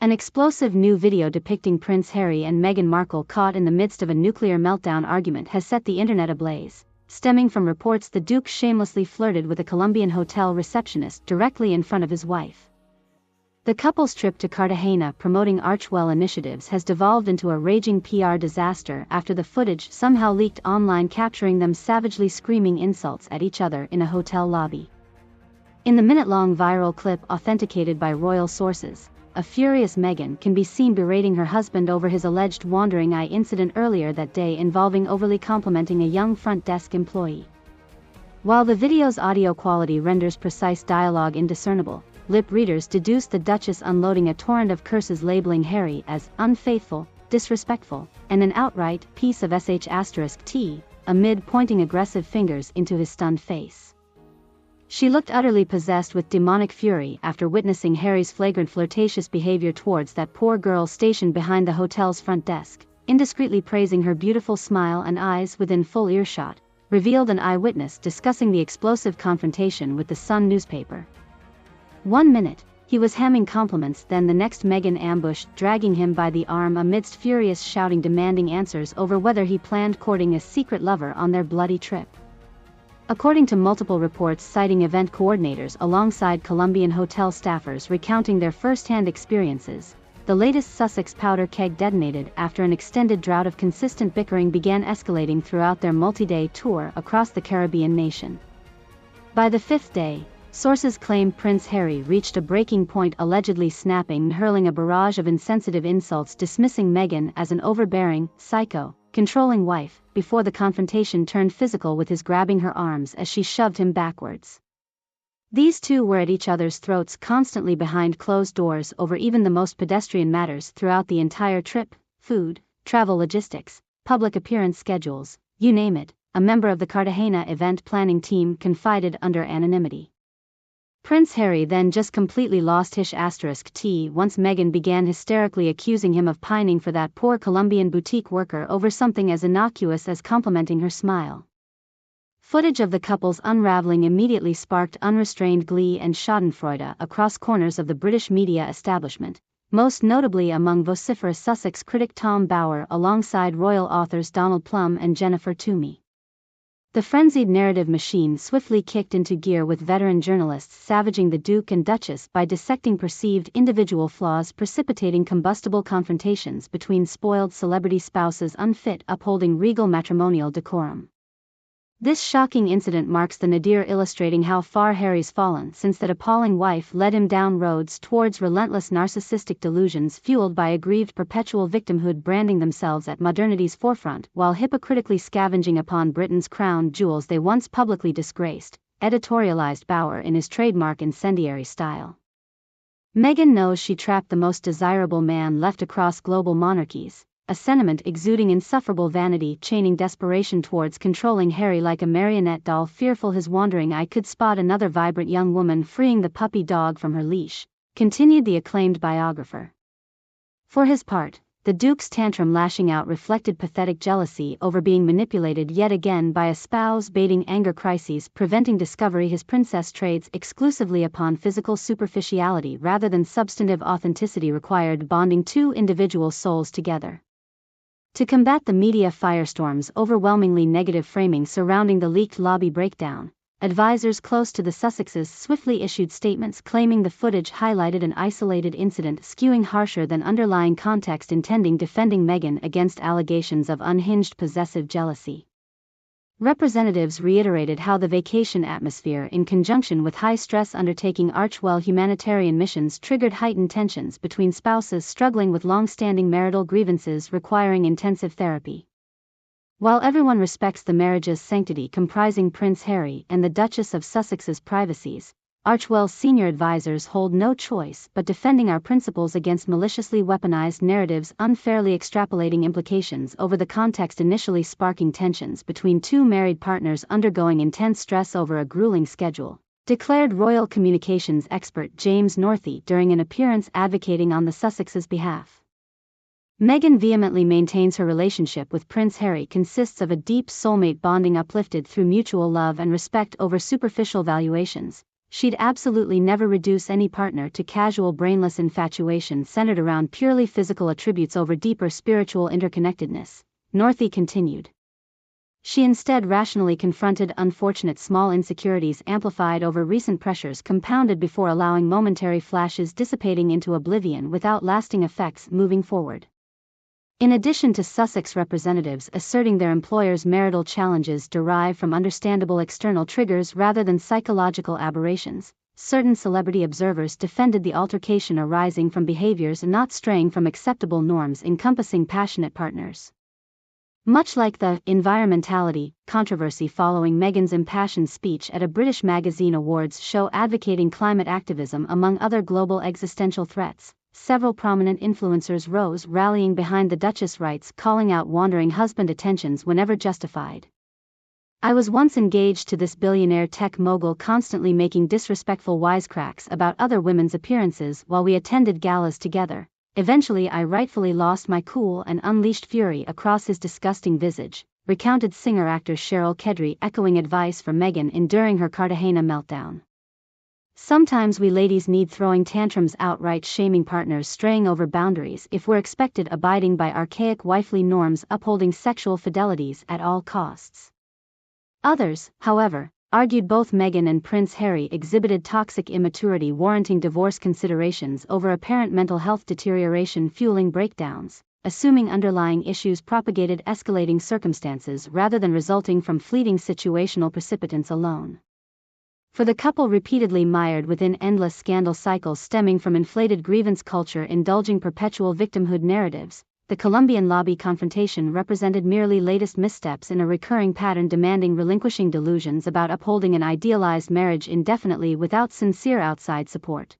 An explosive new video depicting Prince Harry and Meghan Markle caught in the midst of a nuclear meltdown argument has set the internet ablaze, stemming from reports the Duke shamelessly flirted with a Colombian hotel receptionist directly in front of his wife. The couple's trip to Cartagena promoting Archwell initiatives has devolved into a raging PR disaster after the footage somehow leaked online, capturing them savagely screaming insults at each other in a hotel lobby. In the minute-long viral clip authenticated by royal sources, a furious Meghan can be seen berating her husband over his alleged wandering eye incident earlier that day involving overly complimenting a young front desk employee. While the video's audio quality renders precise dialogue indiscernible, lip readers deduce the Duchess unloading a torrent of curses labeling Harry as unfaithful, disrespectful, and an outright piece of sh*t, amid pointing aggressive fingers into his stunned face. She looked utterly possessed with demonic fury after witnessing Harry's flagrant flirtatious behavior towards that poor girl stationed behind the hotel's front desk, indiscreetly praising her beautiful smile and eyes within full earshot, revealed an eyewitness discussing the explosive confrontation with the Sun newspaper. 1 minute, he was hamming compliments, then the next Meghan ambushed, dragging him by the arm amidst furious shouting demanding answers over whether he planned courting a secret lover on their bloody trip. According to multiple reports citing event coordinators alongside Colombian hotel staffers recounting their first-hand experiences, the latest Sussex powder keg detonated after an extended drought of consistent bickering began escalating throughout their multi-day tour across the Caribbean nation. By the fifth day, sources claim Prince Harry reached a breaking point, allegedly snapping and hurling a barrage of insensitive insults, dismissing Meghan as an overbearing, psycho, controlling wife, before the confrontation turned physical with his grabbing her arms as she shoved him backwards. These two were at each other's throats constantly behind closed doors over even the most pedestrian matters throughout the entire trip: food, travel logistics, public appearance schedules, you name it, a member of the Cartagena event planning team confided under anonymity. Prince Harry then just completely lost his *t once Meghan began hysterically accusing him of pining for that poor Colombian boutique worker over something as innocuous as complimenting her smile. Footage of the couple's unraveling immediately sparked unrestrained glee and schadenfreude across corners of the British media establishment, most notably among vociferous Sussex critic Tom Bower alongside royal authors Donald Plum and Jennifer Toomey. The frenzied narrative machine swiftly kicked into gear with veteran journalists savaging the Duke and Duchess by dissecting perceived individual flaws, precipitating combustible confrontations between spoiled celebrity spouses unfit upholding regal matrimonial decorum. This shocking incident marks the nadir, illustrating how far Harry's fallen since that appalling wife led him down roads towards relentless narcissistic delusions fueled by aggrieved perpetual victimhood, branding themselves at modernity's forefront while hypocritically scavenging upon Britain's crown jewels they once publicly disgraced, editorialized Bower in his trademark incendiary style. Meghan knows she trapped the most desirable man left across global monarchies, a sentiment exuding insufferable vanity, chaining desperation towards controlling Harry like a marionette doll, fearful his wandering eye could spot another vibrant young woman freeing the puppy dog from her leash, continued the acclaimed biographer. For his part, the Duke's tantrum lashing out reflected pathetic jealousy over being manipulated yet again by a spouse, baiting anger crises, preventing discovery. His princess trades exclusively upon physical superficiality rather than substantive authenticity required, bonding two individual souls together. To combat the media firestorm's overwhelmingly negative framing surrounding the leaked lobby breakdown, advisors close to the Sussexes swiftly issued statements claiming the footage highlighted an isolated incident, skewing harsher than underlying context, defending Meghan against allegations of unhinged possessive jealousy. Representatives reiterated how the vacation atmosphere in conjunction with high-stress undertaking Archwell humanitarian missions triggered heightened tensions between spouses struggling with long-standing marital grievances requiring intensive therapy. While everyone respects the marriage's sanctity comprising Prince Harry and the Duchess of Sussex's privacies, Archwell's senior advisors hold no choice but defending our principles against maliciously weaponized narratives unfairly extrapolating implications over the context, initially sparking tensions between two married partners undergoing intense stress over a grueling schedule, declared royal communications expert James Northey during an appearance advocating on the Sussexes' behalf. Meghan vehemently maintains her relationship with Prince Harry consists of a deep soulmate bonding uplifted through mutual love and respect over superficial valuations, She'd absolutely never reduce any partner to casual brainless infatuation centered around purely physical attributes over deeper spiritual interconnectedness, Northey continued. She instead rationally confronted unfortunate small insecurities amplified over recent pressures compounded before allowing momentary flashes dissipating into oblivion without lasting effects moving forward. In addition to Sussex representatives asserting their employers' marital challenges derive from understandable external triggers rather than psychological aberrations, certain celebrity observers defended the altercation arising from behaviors not straying from acceptable norms encompassing passionate partners. Much like the environmentality controversy following Meghan's impassioned speech at a British magazine awards show advocating climate activism among other global existential threats, several prominent influencers rose rallying behind the Duchess' rights, calling out wandering husband attentions whenever justified. I was once engaged to this billionaire tech mogul constantly making disrespectful wisecracks about other women's appearances while we attended galas together. Eventually I rightfully lost my cool and unleashed fury across his disgusting visage, recounted singer-actor Cheryl Kedry echoing advice from Meghan enduring her Cartagena meltdown. Sometimes we ladies need throwing tantrums, outright shaming partners straying over boundaries if we're expected abiding by archaic wifely norms, upholding sexual fidelities at all costs. Others, however, argued both Meghan and Prince Harry exhibited toxic immaturity warranting divorce considerations over apparent mental health deterioration fueling breakdowns, assuming underlying issues propagated escalating circumstances rather than resulting from fleeting situational precipitants alone. For the couple repeatedly mired within endless scandal cycles stemming from inflated grievance culture indulging perpetual victimhood narratives, the Colombian lobby confrontation represented merely latest missteps in a recurring pattern demanding relinquishing delusions about upholding an idealized marriage indefinitely without sincere outside support.